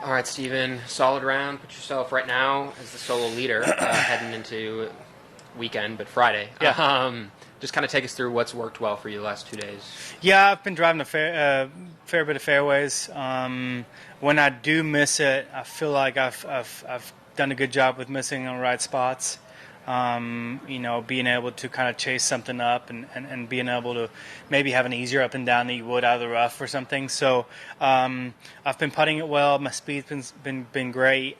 All right, Stephen, solid round. Put yourself right now as the solo leader heading into weekend, but Friday. Yeah. Just kind of take us through what's worked well for you the last 2 days. Yeah, I've been driving a fair bit of fairways. When I do miss it, I feel like I've done a good job with missing on the right spots. Being able to kind of chase something up and being able to maybe have an easier up and down than you would out of the rough or something. So I've been putting it well. My speed's been great.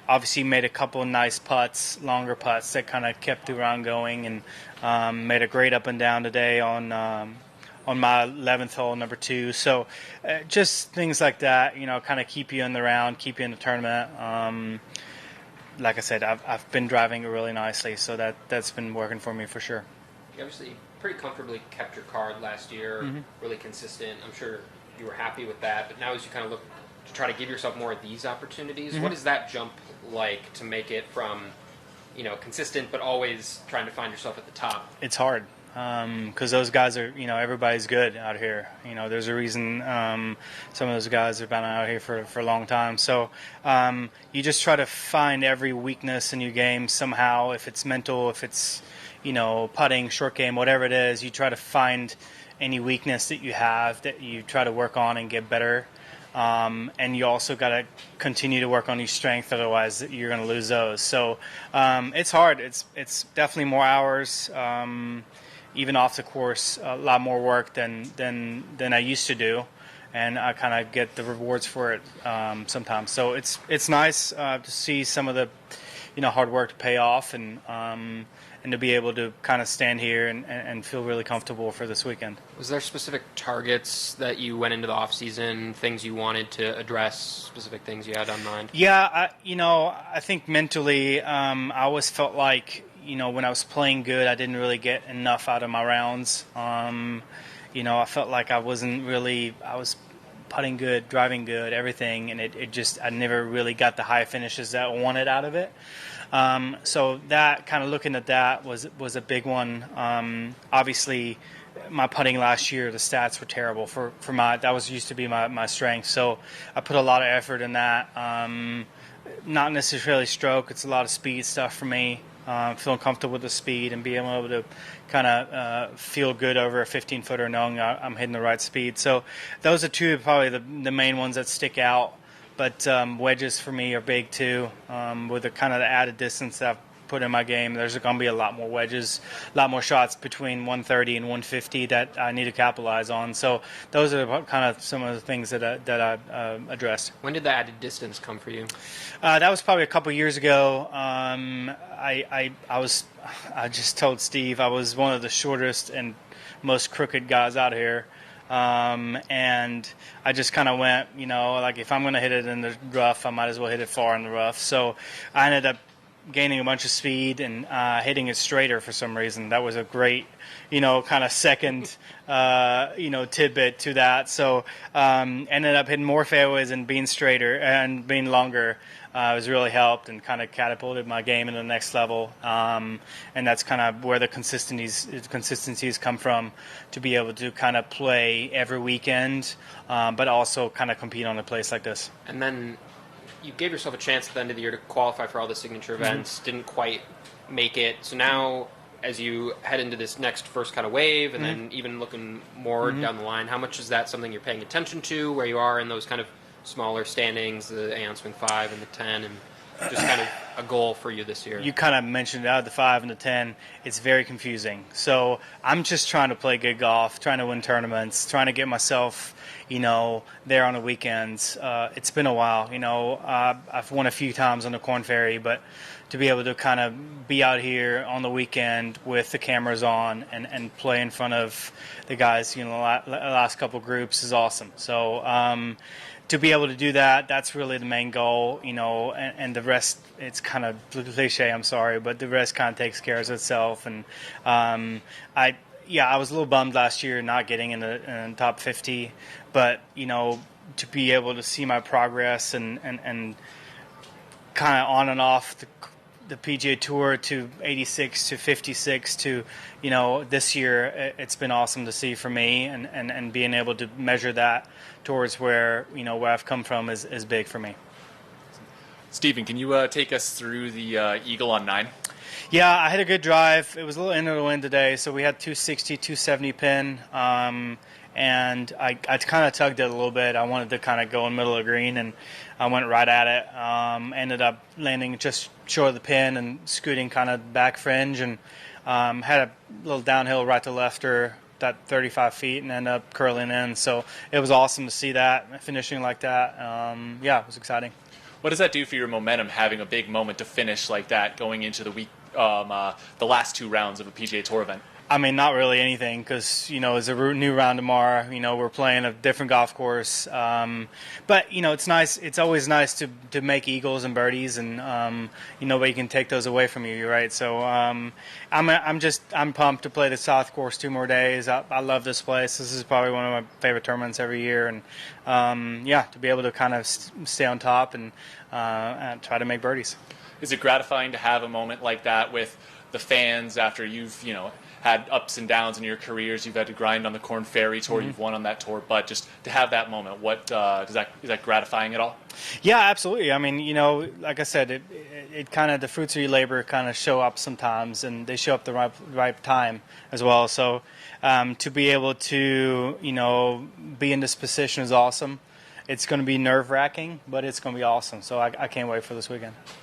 Obviously made a couple of nice putts, longer putts that kind of kept the round going, and made a great up and down today on my 11th hole, number 2. So just things like that, kind of keep you in the round, keep you in the tournament. Like I said, I've been driving it really nicely, so that's been working for me for sure. You obviously pretty comfortably kept your card last year, really consistent. I'm sure you were happy with that, but now as you kind of look to try to give yourself more of these opportunities, what is that jump like to make it from, consistent but always trying to find yourself at the top? It's hard. Because those guys are, everybody's good out here. There's a reason some of those guys have been out here for a long time. So you just try to find every weakness in your game somehow. If it's mental, if it's, putting, short game, whatever it is, you try to find any weakness that you have that you try to work on and get better. And you also got to continue to work on your strength, otherwise you're going to lose those. So it's hard. It's definitely more hours. Even off the course, a lot more work than I used to do, and I kind of get the rewards for it sometimes. So it's nice to see some of the hard work to pay off, and to be able to kind of stand here and feel really comfortable for this weekend. Was there specific targets that you went into the off season, things you wanted to address, specific things you had on mind? Yeah, I think mentally, I always felt like, when I was playing good, I didn't really get enough out of my rounds. I felt like I was putting good, driving good, everything, and I never really got the high finishes that I wanted out of it. So that kind of looking at that was a big one. Obviously, my putting last year, the stats were terrible that used to be my strength. So I put a lot of effort in that. Not necessarily stroke, it's a lot of speed stuff for me. Feeling comfortable with the speed and being able to kind of feel good over a 15-footer, knowing I'm hitting the right speed. So those are two probably the main ones that stick out. But wedges for me are big too. With the kind of the added distance that I've put in my game, there's going to be a lot more wedges, a lot more shots between 130 and 150 that I need to capitalize on. So those are kind of some of the things that I addressed. When did the added distance come for you? That was probably a couple years ago. I just told Steve I was one of the shortest and most crooked guys out here. And I just kind of went, like if I'm going to hit it in the rough, I might as well hit it far in the rough. So I ended up gaining a bunch of speed and hitting it straighter for some reason. That was a great, kind of second, tidbit to that. So ended up hitting more fairways and being straighter and being longer. Has really helped and kind of catapulted my game into the next level. And that's kind of where the consistencies come from, to be able to kind of play every weekend, but also kind of compete on a place like this. And then you gave yourself a chance at the end of the year to qualify for all the signature events, didn't quite make it. So now, as you head into this next first kind of wave, and then even looking more down the line, how much is that something you're paying attention to, where you are in those kind of smaller standings, the Aon Swing 5 and the 10, and just kind of a goal for you this year? You kind of mentioned out of the 5 and the 10, it's very confusing. So I'm just trying to play good golf, trying to win tournaments, trying to get myself, there on the weekends. It's been a while, I've won a few times on the Corn Ferry, but to be able to kind of be out here on the weekend with the cameras on and play in front of the guys, the last couple groups is awesome. So to be able to do that, that's really the main goal, and the rest, it's kind of cliche, I'm sorry, but the rest kind of takes care of itself. And I was a little bummed last year not getting in the top 50, but, to be able to see my progress and kind of on and off the PGA Tour to 86 to 56 to, this year, it's been awesome to see for me, and being able to measure that towards where I've come from is big for me. Stephen, can you take us through the Eagle on 9? Yeah, I had a good drive. It was a little into the wind today, so we had 260, 270 pin, and I kind of tugged it a little bit. I wanted to kind of go in the middle of the green, and I went right at it. Ended up landing just short of the pin and scooting kind of back fringe, and had a little downhill right to left or that 35 feet and ended up curling in. So it was awesome to see that, finishing like that. It was exciting. What does that do for your momentum, having a big moment to finish like that going into the week, the last 2 rounds of a PGA Tour event? I mean, not really anything, because it's a new round tomorrow. We're playing a different golf course, but it's nice. It's always nice to make eagles and birdies, and nobody can take those away from you, right? So I'm pumped to play the South Course 2 more days. I love this place. This is probably one of my favorite tournaments every year, and to be able to kind of stay on top and try to make birdies. Is it gratifying to have a moment like that with the fans after you've had ups and downs in your careers? You've had to grind on the Korn Ferry Tour, Mm-hmm. You've won on that tour, but just to have that moment, what is that gratifying at all? Yeah, absolutely. I mean, like I said, it kind of, the fruits of your labor kind of show up sometimes, and they show up the right time as well. So to be able to be in this position is awesome. It's going to be nerve-wracking, but it's going to be awesome. So I can't wait for this weekend.